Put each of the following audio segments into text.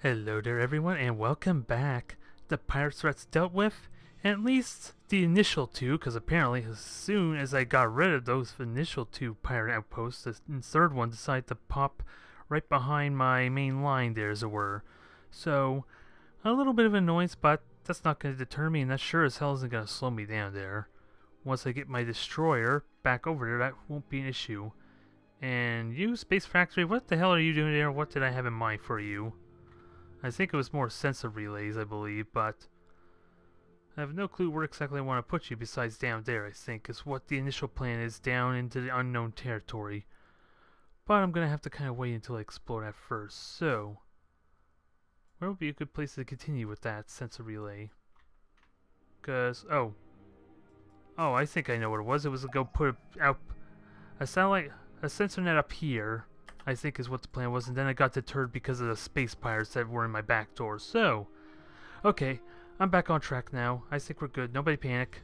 Hello there everyone and welcome back. The pirate threats dealt with, at least the initial two, because apparently as soon as I got rid of those initial two pirate outposts, the third one decided to pop right behind my main line there, as it were. So, a little bit of annoyance, but that's not going to deter me, and that sure as hell isn't going to slow me down there. Once I get my destroyer back over there, that won't be an issue. And you, Space Factory, what the hell are you doing there? What did I have in mind for you? I think it was more sensor relays, I believe, but I have no clue where exactly I want to put you besides down there, I think, is what the initial plan is, down into the unknown territory. But I'm going to have to kind of wait until I explore that first. So, where would be a good place to continue with that sensor relay? Because, I think I know what it was. It was to go put out a satellite, a sensor net up here, I think is what the plan was, and then I got deterred because of the space pirates that were in my back door. So, okay, I'm back on track now. I think we're good. Nobody panic.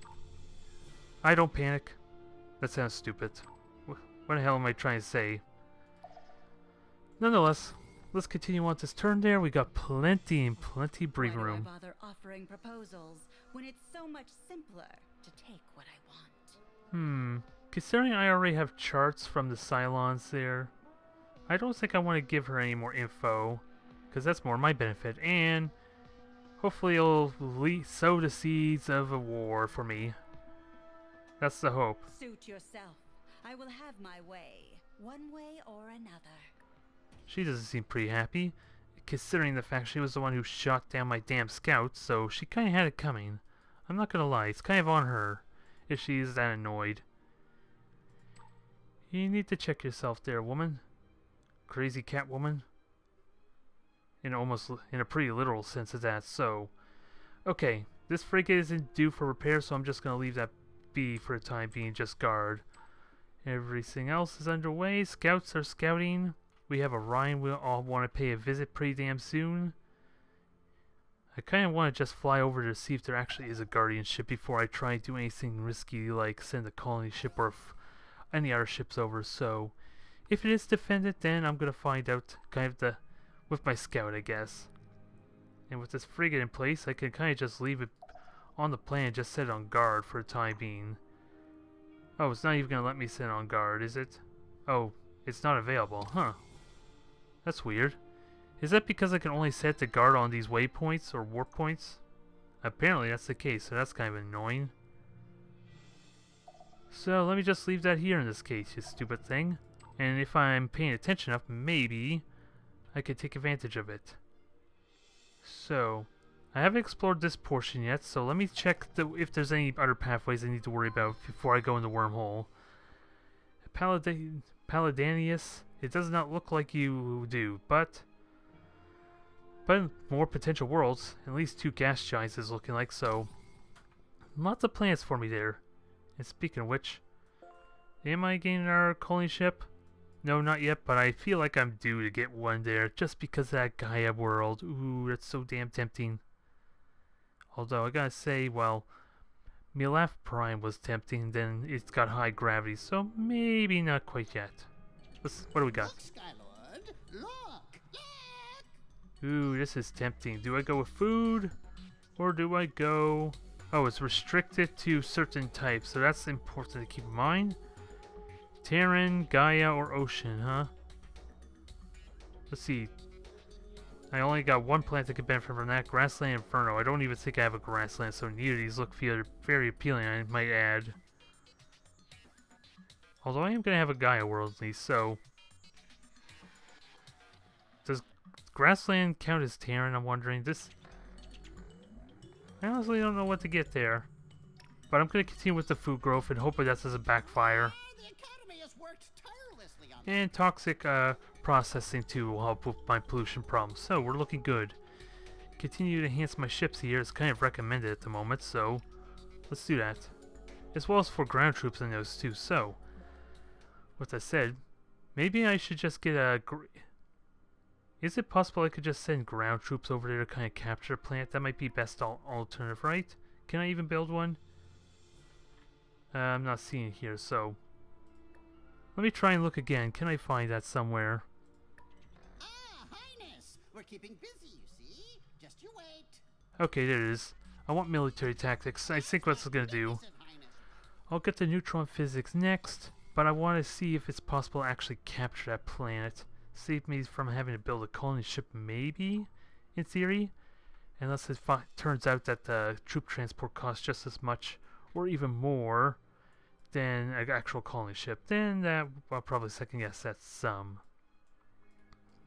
I don't panic. That sounds stupid. What the hell am I trying to say? Nonetheless, let's continue on this turn there. We got plenty and plenty breathing room. Why do I bother offering proposals when it's so much simpler to take what I want? Considering I already have charts from the Cylons there, I don't think I want to give her any more info, because that's more my benefit, and hopefully it'll sow the seeds of a war for me. That's the hope. Suit yourself. I will have my way, one way or another. She doesn't seem pretty happy, considering the fact she was the one who shot down my damn scouts, so she kind of had it coming. I'm not gonna lie, it's kind of on her, if she is that annoyed. You need to check yourself there, woman. Crazy cat woman. In a pretty literal sense of that. So, okay, this frigate isn't due for repair, so I'm just gonna leave that be for the time being. Just guard. Everything else is underway. Scouts are scouting. We have Orion. We'll all want to pay a visit pretty damn soon. I kind of want to just fly over to see if there actually is a guardian ship before I try to do anything risky, like send a colony ship or any other ships over. So, if it is defended, then I'm going to find out kind of with my scout, I guess. And with this frigate in place, I can kind of just leave it on the plan and just set it on guard for the time being. Oh, it's not even going to let me set it on guard, is it? Oh, it's not available, huh? That's weird. Is that because I can only set the guard on these waypoints or warp points? Apparently that's the case, so that's kind of annoying. So let me just leave that here in this case, you stupid thing. And if I'm paying attention enough, maybe I could take advantage of it. So, I haven't explored this portion yet, so let me check if there's any other pathways I need to worry about before I go in the wormhole. Paladanius, it does not look like you do, but more potential worlds, at least 2 gas giants is looking like, so lots of plans for me there. And speaking of which, am I getting our colony ship? No, not yet, but I feel like I'm due to get one there just because of that Gaia world. Ooh, that's so damn tempting. Although, I gotta say, well, Milaf Prime was tempting, then it's got high gravity, so maybe not quite yet. What do we got? Look, Skylord. Look! Look! Ooh, this is tempting. Do I go with food? Or do I go... Oh, it's restricted to certain types, so that's important to keep in mind. Terran, Gaia, or Ocean, huh? Let's see. I only got one plant that could benefit from that. Grassland Inferno. I don't even think I have a grassland, so neither of these look very appealing, I might add. Although I am going to have a Gaia world at least, so... Does grassland count as Terran, I'm wondering? I honestly don't know what to get there. But I'm going to continue with the food growth and hopefully that doesn't backfire. And toxic processing too will help with my pollution problem. So we're looking good. Continue to enhance my ships here. It's kind of recommended at the moment, so let's do that. As well as for ground troops in those too. So, with that said, maybe I should just get a... Is it possible I could just send ground troops over there to kind of capture a plant? That might be best alternative, right? Can I even build one? I'm not seeing it here, so... Let me try and look again. Can I find that somewhere? Ah, Highness! We're keeping busy, you see. Just you wait. Okay, there it is. I want military tactics. I think what it's gonna do. Listen, Highness. I'll get the neutron physics next, but I want to see if it's possible to actually capture that planet. Save me from having to build a colony ship, maybe, in theory. Unless it turns out that the troop transport costs just as much, or even more, than an actual colony ship. Then that I'll probably second guess that some.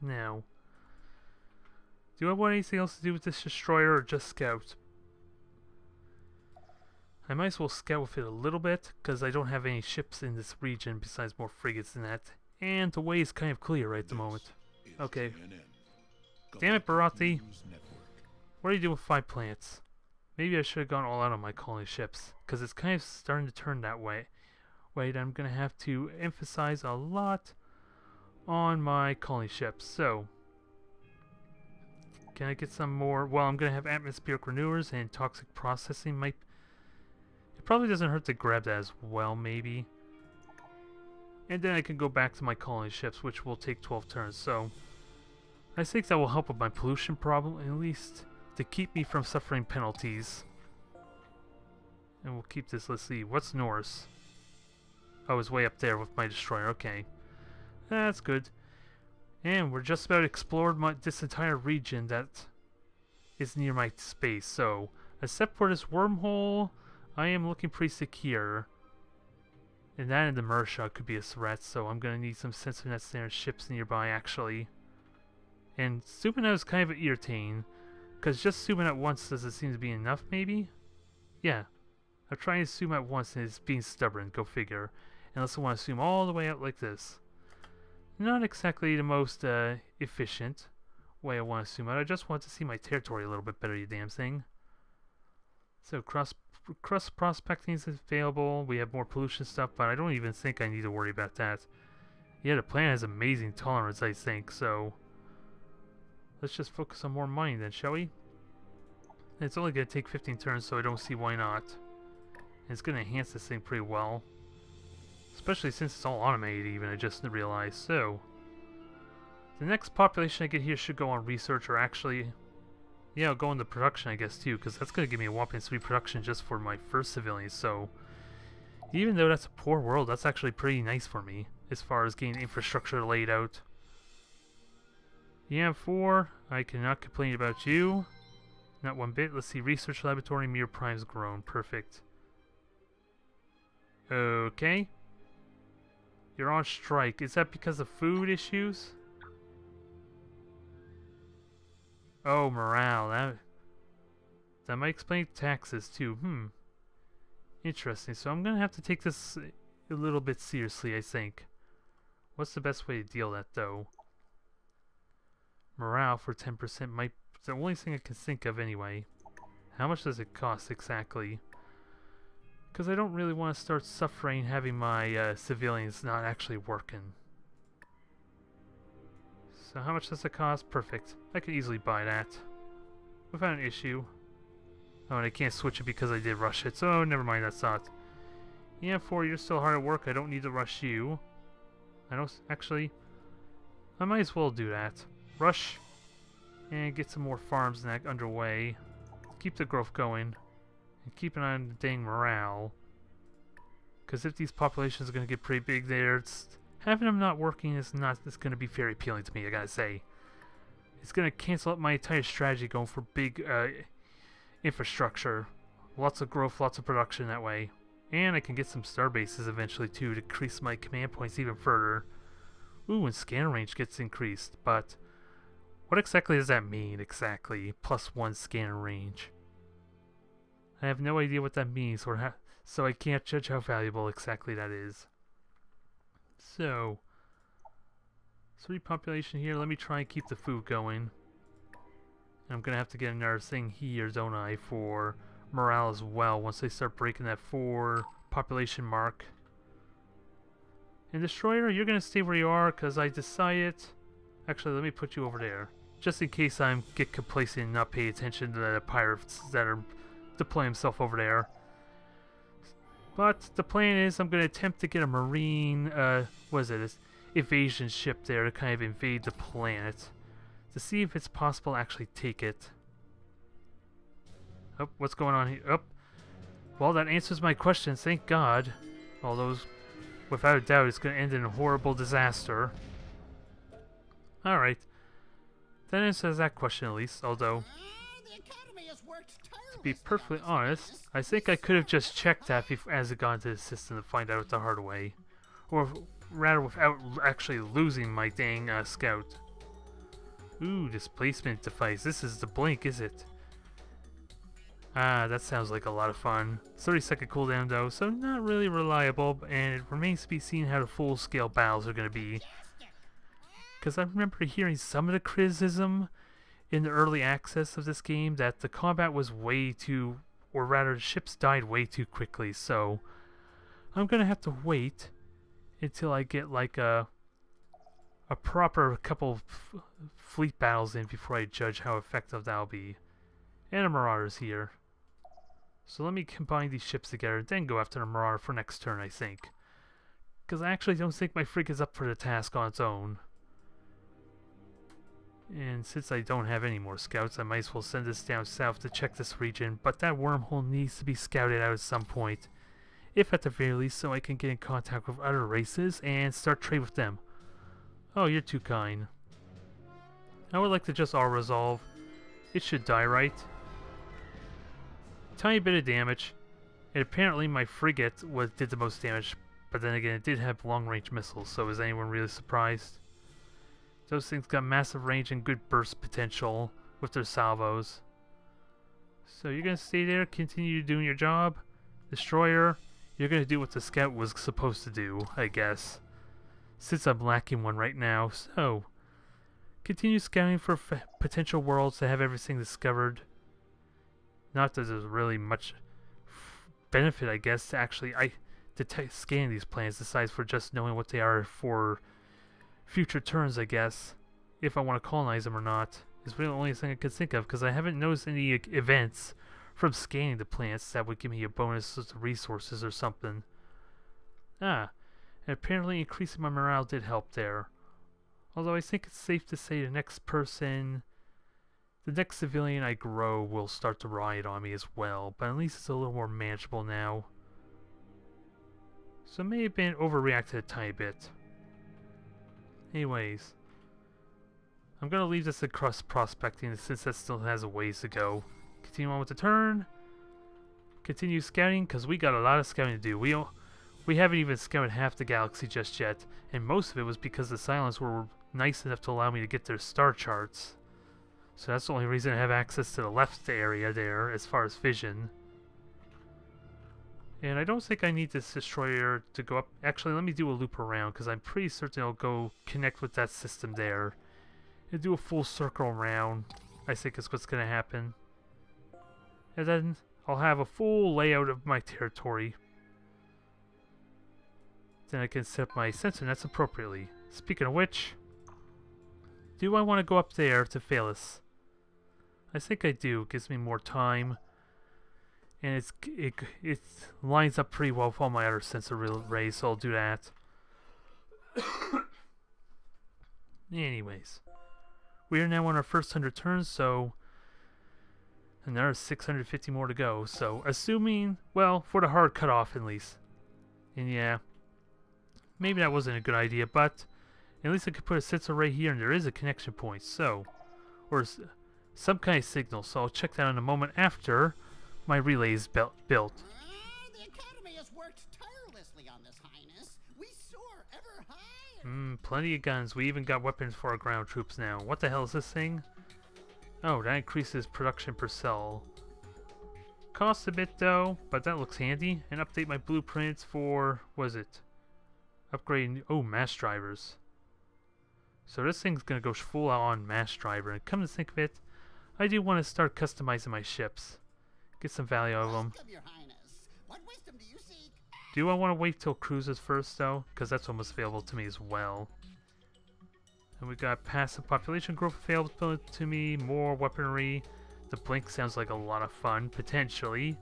Now, do I want anything else to do with this destroyer, or just scout? I might as well scout with it a little bit, because I don't have any ships in this region besides more frigates than that. And the way is kind of clear right at the moment. Okay. Damn it, Barathi. What do you do with 5 planets? Maybe I should have gone all out on my colony ships, because it's kind of starting to turn that way. Wait, I'm going to have to emphasize a lot on my colony ships. So, can I get some more? Well, I'm going to have atmospheric renewers and toxic processing. It probably doesn't hurt to grab that as well, maybe. And then I can go back to my colony ships, which will take 12 turns. So, I think that will help with my pollution problem, at least to keep me from suffering penalties. And we'll keep this, let's see, what's Norse? Oh, it's way up there with my destroyer, okay. That's good. And we're just about explored this entire region that is near my space, so except for this wormhole, I am looking pretty secure. And that and the Mersha could be a threat, so I'm gonna need some sensor nets there and ships nearby actually. And zooming out is kind of irritating, because just zooming out once doesn't seem to be enough, maybe? Yeah. I'm trying to zoom out once and it's being stubborn, go figure. Unless I want to zoom all the way out like this. Not exactly the most efficient way I want to zoom out. I just want to see my territory a little bit better, you damn thing. So cross prospecting is available. We have more pollution stuff, but I don't even think I need to worry about that. Yeah, the planet has amazing tolerance, I think, so let's just focus on more mining then, shall we? It's only going to take 15 turns, so I don't see why not. And it's going to enhance this thing pretty well. Especially since it's all automated even, I just realized. So, the next population I get here should go on research, or actually, yeah, I'll go into production I guess too, because that's going to give me a whopping 3 production just for my first civilians. So, even though that's a poor world, that's actually pretty nice for me, as far as getting infrastructure laid out. Yeah, 4, I cannot complain about you. Not one bit. Let's see, research laboratory, Mir Prime's grown. Perfect. Okay. You're on strike. Is that because of food issues? Oh, morale. That might explain taxes too. Interesting. So I'm going to have to take this a little bit seriously, I think. What's the best way to deal that, though? Morale for 10% might be the only thing I can think of anyway. How much does it cost exactly? Because I don't really want to start suffering having my civilians not actually working. So how much does it cost? Perfect. I can easily buy that without an issue. Oh, and I can't switch it because I did rush it, so never mind that thought. Yeah, 4, you're still hard at work. I don't need to rush you. I don't actually. I might as well do that. Rush and get some more farms underway. Keep the growth going. And keep an eye on the dang morale. Because if these populations are going to get pretty big there, having them not working is going to be very appealing to me, I gotta say. It's going to cancel out my entire strategy going for big infrastructure. Lots of growth, lots of production that way. And I can get some star bases eventually too to increase my command points even further. Ooh, and scanner range gets increased, but what exactly does that mean exactly? +1 scanner range. I have no idea what that means, so I can't judge how valuable exactly that is. So, 3 population here. Let me try and keep the food going. I'm gonna have to get another thing here, don't I, for morale as well once they start breaking that 4 population mark. And Destroyer, you're gonna stay where you are because I decided. Actually, let me put you over there, just in case I get complacent and not pay attention to the pirates that are deploying himself over there. But the plan is I'm going to attempt to get a marine, evasion ship there to kind of invade the planet. to see if it's possible to actually take it. Oh, what's going on here? Oh, well, that answers my questions, thank God. Although, without a doubt, it's going to end in a horrible disaster. Alright. That answers that question at least, although, The Academy has worked to be tirelessly perfectly on this honest, highness. I think I could have just checked that as it got into the system to find out the hard way. Or rather, without actually losing my dang scout. Ooh, displacement device. This is the blink, is it? Ah, that sounds like a lot of fun. 30-second cooldown though, so not really reliable, and it remains to be seen how the full-scale battles are going to be. Because I remember hearing some of the criticism in the early access of this game that the combat was way too, or rather the ships died way too quickly, so I'm going to have to wait until I get like a proper couple fleet battles in before I judge how effective that'll be. And a Marauder's here. So let me combine these ships together and then go after the Marauder for next turn, I think. Because I actually don't think my frigate is up for the task on its own. And since I don't have any more scouts, I might as well send this down south to check this region, but that wormhole needs to be scouted out at some point. If at the very least, so I can get in contact with other races and start trade with them. Oh, you're too kind. I would like to just all resolve. It should die, right? Tiny bit of damage. And apparently my frigate did the most damage, but then again it did have long-range missiles, so is anyone really surprised? Those things got massive range and good burst potential with their salvos. So you're gonna stay there, continue doing your job. Destroyer, you're gonna do what the scout was supposed to do, I guess. Since I'm lacking one right now, so continue scouting for potential worlds to have everything discovered. Not that there's really much benefit, I guess, to actually scan these planets, besides for just knowing what they are for future turns, I guess. If I want to colonize them or not, is really the only thing I could think of, because I haven't noticed any events from scanning the planets that would give me a bonus to resources or something. Ah, and apparently increasing my morale did help there. Although I think it's safe to say the next civilian I grow will start to riot on me as well, but at least it's a little more manageable now. So may have been overreacted a tiny bit. Anyways, I'm gonna leave this across prospecting since that still has a ways to go. Continue on with the turn. Continue scouting, because we got a lot of scouting to do. We haven't even scouted half the galaxy just yet, and most of it was because the Silence were nice enough to allow me to get their star charts. So that's the only reason I have access to the left area there, as far as vision. And I don't think I need this destroyer to go up. Actually, let me do a loop around, because I'm pretty certain I'll go connect with that system there. And do a full circle around, I think is what's going to happen. And then I'll have a full layout of my territory. Then I can set up my sensor nets appropriately. Speaking of which, do I want to go up there to Phalis? I think I do. It gives me more time. And it lines up pretty well with all my other sensor arrays, so I'll do that. Anyways, we are now on our first 100 turns, so another 650 more to go. So assuming, well, for the hard cutoff at least. And yeah, maybe that wasn't a good idea, but at least I could put a sensor array here, and there is a connection point. So, or some kind of signal. So I'll check that in a moment after my relay is built. The Academy has worked tirelessly on this highness. We soar ever higher. Plenty of guns. We even got weapons for our ground troops now. What the hell is this thing? Oh, that increases production per cell. Costs a bit though, but that looks handy. And update my blueprints for, what is it? Upgrading, oh, mass drivers. So this thing's gonna go full on mass driver. And come to think of it, I do want to start customizing my ships. Get some value out of them. Welcome, Your Highness. What wisdom do you seek? Do I want to wait till cruises first though? Because that's almost available to me as well. And we got passive population growth available to me, more weaponry. The blink sounds like a lot of fun, potentially.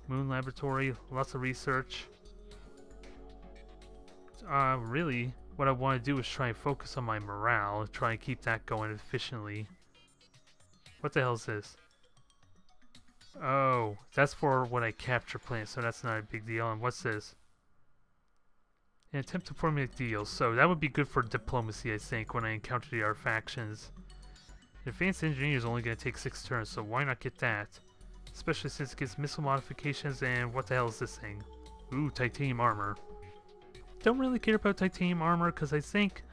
Moon laboratory, lots of research. Really, what I want to do is try and focus on my morale, try and keep that going efficiently. What the hell is this? Oh, that's for when I capture plants, so that's not a big deal. And what's this? An attempt to formulate deals, so that would be good for diplomacy, I think, when I encounter the other factions. Advanced engineer is only going to take 6 turns, so why not get that? Especially since it gets missile modifications, and what the hell is this thing? Ooh, titanium armor. Don't really care about titanium armor, because I think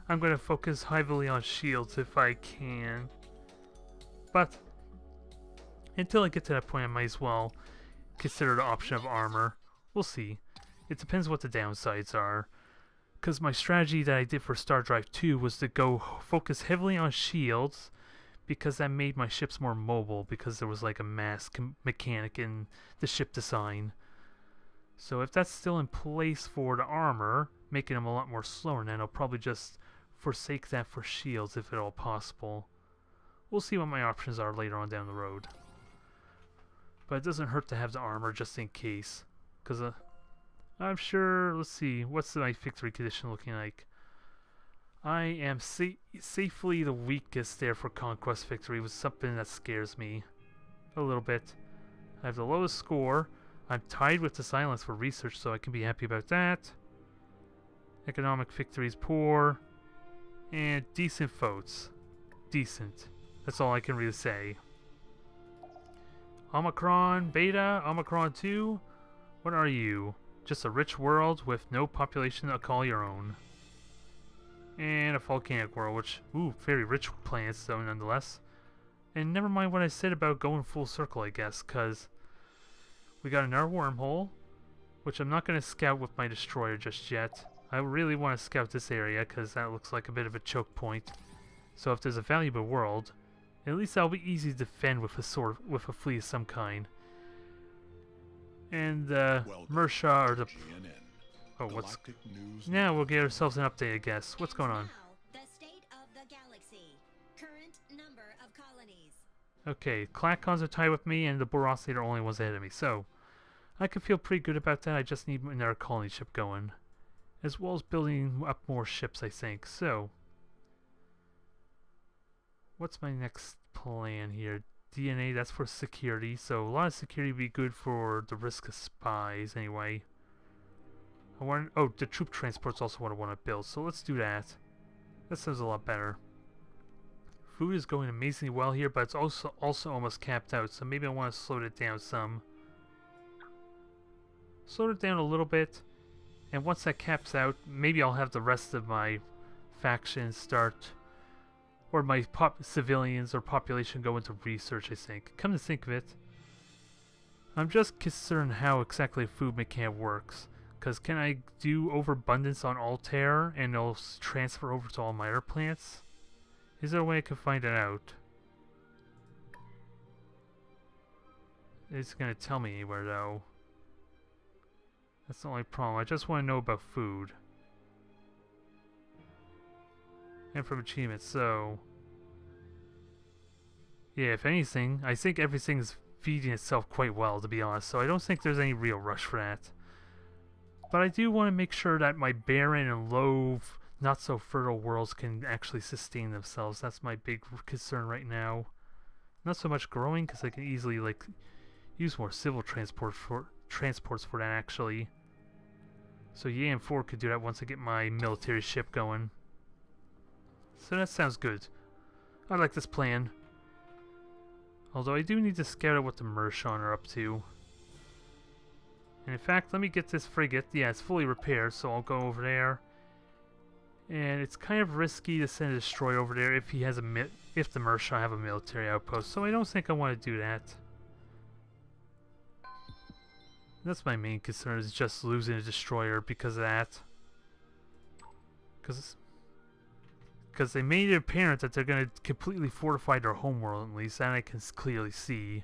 I'm going to focus heavily on shields if I can. But until I get to that point, I might as well consider the option of armor. We'll see. It depends what the downsides are. Because my strategy that I did for Star Drive 2 was to go focus heavily on shields, because that made my ships more mobile, because there was like a mass mechanic in the ship design. So if that's still in place for the armor, making them a lot more slower, then I'll probably just forsake that for shields if at all possible. We'll see what my options are later on down the road. But it doesn't hurt to have the armor just in case. Because I'm sure, let's see, what's my victory condition looking like? I am safely the weakest there for conquest victory, with something that scares me a little bit. I have the lowest score. I'm tied with the silence for research, so I can be happy about that. Economic victory is poor. And decent votes. Decent. That's all I can really say. Omicron Beta, Omicron 2. What are you? Just a rich world with no population to call your own. And a volcanic world, which, ooh, very rich planets though, nonetheless. And never mind what I said about going full circle, I guess, because we got another wormhole, which I'm not going to scout with my destroyer just yet. I really want to scout this area, because that looks like a bit of a choke point. So if there's a valuable world, at least that'll be easy to defend with a fleet of some kind. And Mersha, or the... Oh, what's... Now we'll get ourselves an update, I guess. What's going on? The state of the galaxy. Current number of colonies. Okay, Clacons are tied with me, and the Borossi are the only ones ahead of me, so I can feel pretty good about that. I just need another colony ship going, as well as building up more ships, I think. So, what's my next plan here? DNA, that's for security, so a lot of security would be good for the risk of spies, anyway. Oh, the troop transport's also what I want to build, so let's do that. That sounds a lot better. Food is going amazingly well here, but it's also almost capped out, so maybe I want to slow it down some. Slow it down a little bit, and once that caps out, maybe I'll have the rest of my factions start, or my civilians or population go into research, I think. Come to think of it, I'm just concerned how exactly food mechanic works. Because can I do overabundance on Altair and it'll transfer over to all my other plants? Is there a way I can find it out? It's going to tell me anywhere though. That's the only problem. I just want to know about food. And from achievements, so... Yeah, if anything, I think everything's feeding itself quite well, to be honest. So I don't think there's any real rush for that. But I do want to make sure that my barren and low, not so fertile worlds can actually sustain themselves. That's my big concern right now. Not so much growing, because I can easily like use more civil transports for that actually. So Yan 4 could do that once I get my military ship going. So that sounds good. I like this plan. Although I do need to scout out what the Mershan are up to. And in fact, let me get this frigate. Yeah, it's fully repaired, so I'll go over there. And it's kind of risky to send a destroyer over there if he has if the Mershan have a military outpost. So I don't think I want to do that. That's my main concern, is just losing a destroyer because of that. Because they made it apparent that they're going to completely fortify their homeworld, at least, and I can clearly see.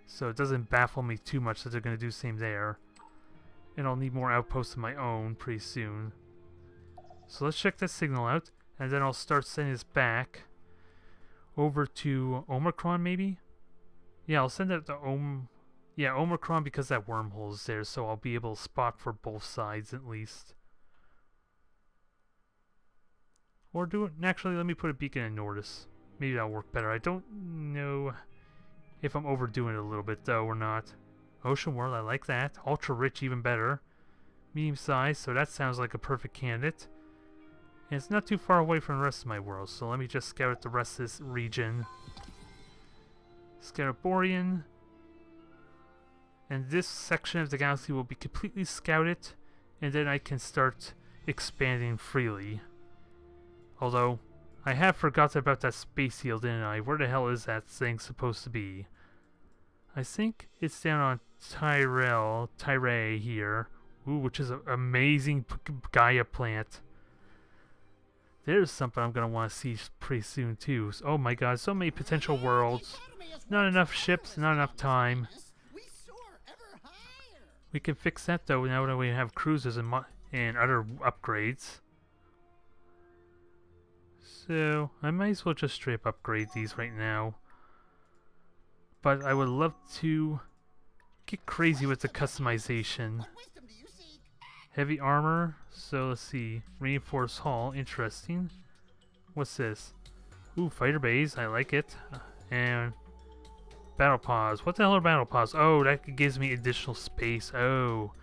So it doesn't baffle me too much that they're going to do the same there. And I'll need more outposts of my own pretty soon. So let's check that signal out, and then I'll start sending this back over to Omicron, maybe? Yeah, I'll send it to Omicron, because that wormhole is there, so I'll be able to spot for both sides at least. Or do it... Actually, let me put a beacon in Nordis. Maybe that'll work better. I don't know if I'm overdoing it a little bit, though, or not. Ocean World, I like that. Ultra Rich, even better. Medium size, so that sounds like a perfect candidate. And it's not too far away from the rest of my world, so let me just scout out the rest of this region. Scout out Orion. And this section of the galaxy will be completely scouted, and then I can start expanding freely. Although, I have forgotten about that space seal, didn't I? Where the hell is that thing supposed to be? I think it's down on Tyre here. Ooh, which is an amazing Gaia plant. There's something I'm going to want to see pretty soon, too. Oh my god, so many potential worlds. Not enough ships, not enough time. We soar ever higher. We can fix that, though, now that we have cruisers and other upgrades. So, I might as well just straight up upgrade these right now. But I would love to get crazy with the customization. What wisdom do you seek? Heavy armor, so let's see. Reinforced hull, interesting. What's this? Ooh, fighter bays, I like it. And battle pause. What the hell are battle pause? Oh, that gives me additional space. Oh,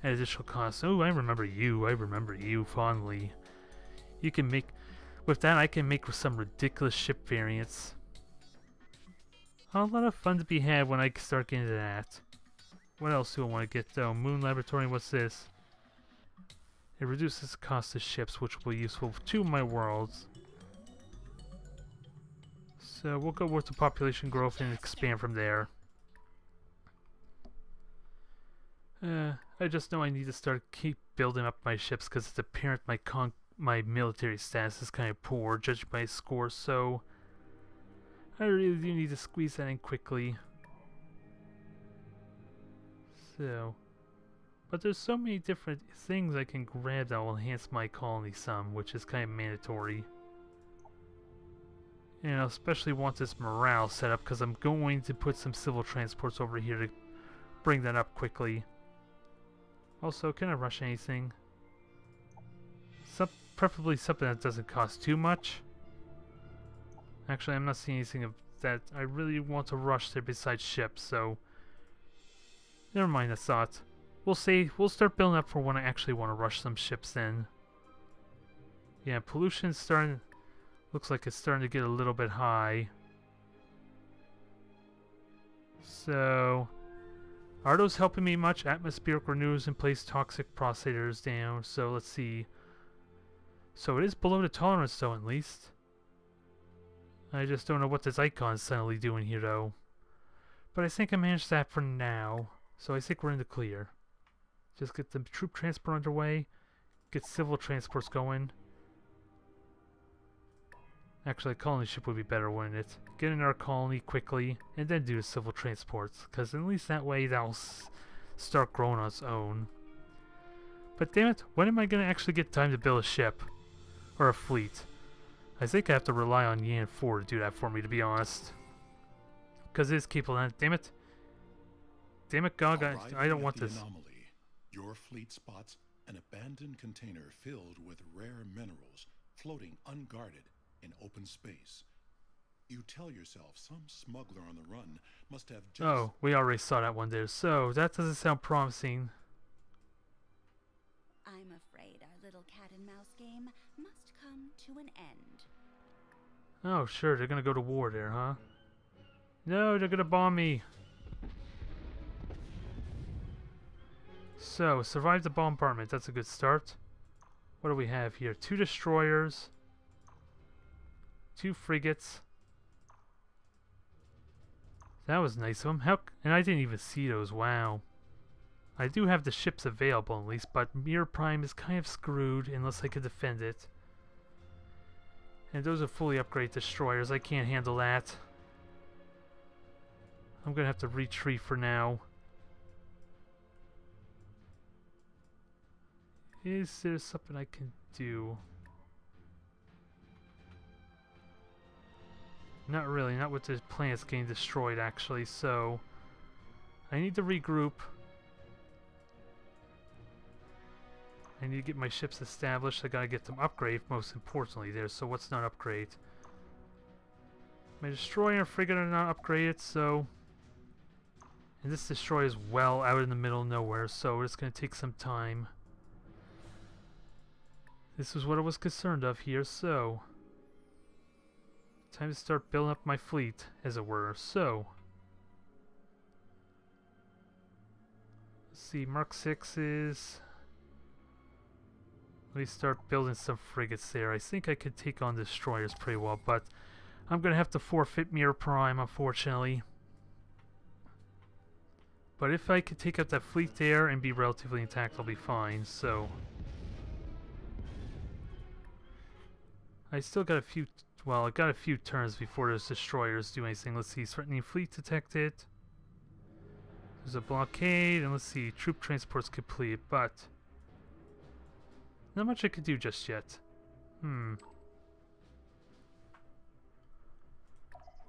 at additional cost. Oh, I remember you. I remember you fondly. You can make... With that, I can make some ridiculous ship variants. A lot of fun to be had when I start getting into that. What else do I want to get, though? Moon Laboratory, what's this? It reduces the cost of ships, which will be useful to my worlds. So we'll go with the population growth and expand from there. I just know I need to keep building up my ships because it's apparent my military status is kind of poor, judged by score, so I really do need to squeeze that in quickly. So, but there's so many different things I can grab that will enhance my colony some, which is kind of mandatory. And I especially want this morale set up because I'm going to put some civil transports over here to bring that up quickly. Also, can I rush anything? Preferably something that doesn't cost too much. Actually, I'm not seeing anything of that I really want to rush there besides ships, so never mind that thought. We'll start building up for when I actually want to rush some ships then. Yeah, pollution's starting... Looks like it's starting to get a little bit high. So... Are those helping me much? Atmospheric renewals and place toxic processors down, so let's see. So it is below the tolerance though, at least. I just don't know what this icon is suddenly doing here though. But I think I managed that for now. So I think we're in the clear. Just get the troop transport underway. Get civil transports going. Actually, a colony ship would be better, wouldn't it? Get in our colony quickly, and then do the civil transports. Because at least that way that'll start growing on its own. But damn it, when am I going to actually get time to build a ship? Or a fleet? I think I have to rely on Yan 4 to do that for me, to be honest. Because it is capable of that. Damn it. Damn it, God, I don't want this. Anomaly. Your fleet spots an abandoned container filled with rare minerals floating unguarded in open space. You tell yourself some smuggler on the run must have just... Oh, we already saw that one there. So, that doesn't sound promising. I'm afraid our little cat and mouse game must come to an end. Oh, sure, they're gonna go to war there, huh? No, they're gonna bomb me. So, survive the bombardment. That's a good start. What do we have here? 2 destroyers. 2 frigates. That was nice of them. And I didn't even see those. Wow. I do have the ships available at least, but Mirror Prime is kind of screwed unless I could defend it. And those are fully upgraded destroyers. I can't handle that. I'm gonna have to retreat for now. Is there something I can do? Not really, not with the planets getting destroyed actually, so I need to regroup. I need to get my ships established. I gotta get them upgraded, most importantly there. So what's not upgrade? My destroyer and frigate are not upgraded, so... And this destroyer is well out in the middle of nowhere, so it's gonna take some time. This is what I was concerned of here, so... Time to start building up my fleet, as it were, so... Let's see, Mark 6's... Let me start building some frigates there. I think I could take on destroyers pretty well, but... I'm gonna have to forfeit Mirror Prime, unfortunately. But if I could take out that fleet there and be relatively intact, I'll be fine, so... I still got a few... Well, I got a few turns before those destroyers do anything. Let's see, threatening fleet detected. There's a blockade, and let's see, troop transports complete, but... Not much I could do just yet. We're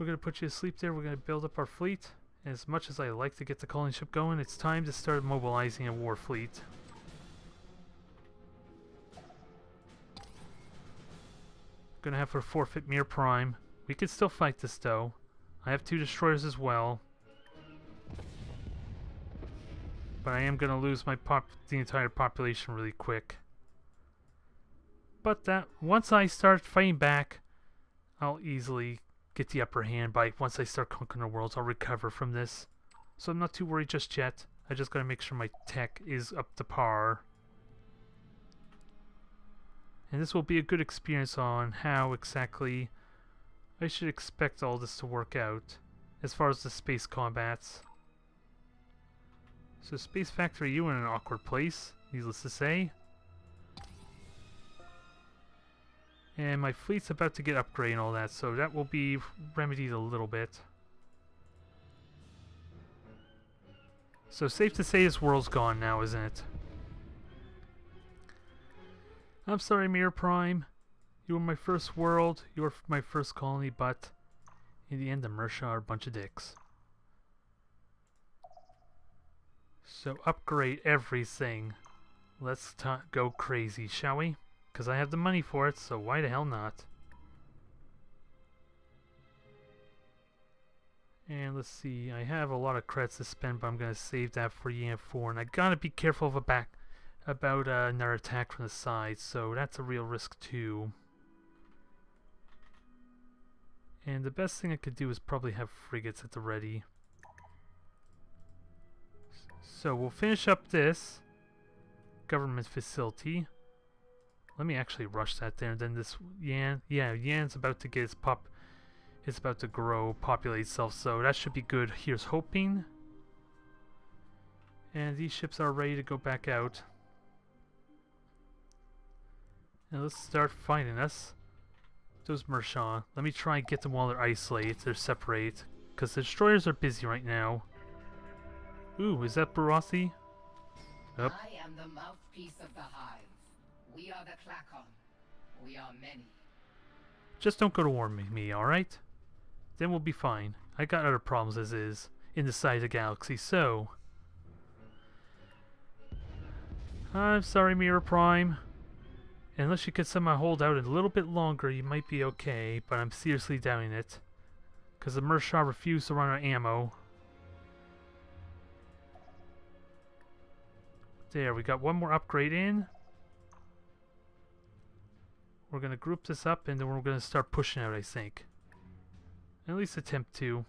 gonna put you to sleep there, we're gonna build up our fleet. As much as I like to get the colony ship going, it's time to start mobilizing a war fleet. Gonna have to forfeit Mir Prime. We could still fight this though. I have 2 destroyers as well. But I am gonna lose my the entire population really quick. But that once I start fighting back, I'll easily get the upper hand. Once I start conquering the worlds, I'll recover from this. So I'm not too worried just yet. I just gotta make sure my tech is up to par. And this will be a good experience on how exactly I should expect all this to work out as far as the space combats. So Space Factory, you in an awkward place, needless to say. And my fleet's about to get upgraded and all that, so that will be remedied a little bit. So safe to say this world's gone now, isn't it? I'm sorry, Mirror Prime. You were my first world, you were my first colony, but in the end the Mersha are a bunch of dicks. So upgrade everything. Let's go crazy, shall we? Because I have the money for it, so why the hell not? And let's see, I have a lot of credits to spend, but I'm going to save that for Yan 4. And I gotta be careful about another attack from the side, so that's a real risk too. And the best thing I could do is probably have frigates at the ready. So we'll finish up this government facility. Let me actually rush that there, and then this Yan, yeah, Yan's about to get its it's about to grow, populate itself, so that should be good. Here's hoping. And these ships are ready to go back out. And let's start fighting us. Those Mersha. Let me try and get them while they're isolated, they're separate. Because the destroyers are busy right now. Ooh, is that Barassi? Yep. I am the mouthpiece of the hive. We are the Klakon. We are many. Just don't go to war with me, alright? Then we'll be fine. I got other problems as is, in the side of the galaxy, so... I'm sorry, Mirror Prime. Unless you could somehow hold out a little bit longer, you might be okay, but I'm seriously doubting it. Because the Mersha refused to run out of ammo. There, we got one more upgrade in. We're going to group this up and then we're going to start pushing out, I think. At least attempt to.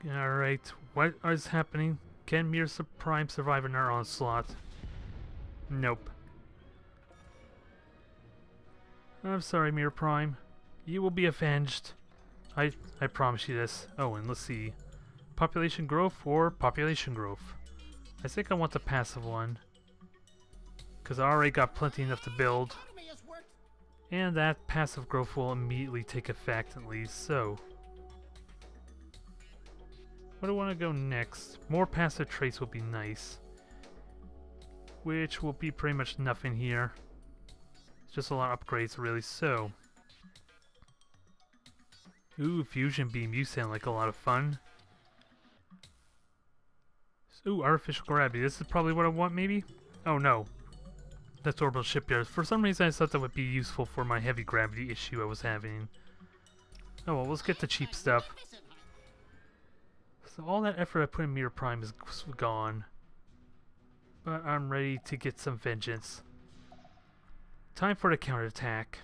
Alright, what is happening? Can Mir Prime survive another onslaught? Nope. I'm sorry, Mir Prime. You will be avenged. I promise you this. Oh, and let's see. Population growth or population growth? I think I want the passive one. Because I already got plenty enough to build. And that passive growth will immediately take effect at least, so... What do I want to go next? More passive traits will be nice. Which will be pretty much nothing here. It's just a lot of upgrades really, so... Ooh, fusion beam, you sound like a lot of fun. Ooh, artificial gravity. This is probably what I want, maybe? Oh, no. That's orbital shipyards. For some reason, I thought that would be useful for my heavy gravity issue I was having. Oh, well, let's get the cheap stuff. So all that effort I put in Mirror Prime is gone. But I'm ready to get some vengeance. Time for the counterattack.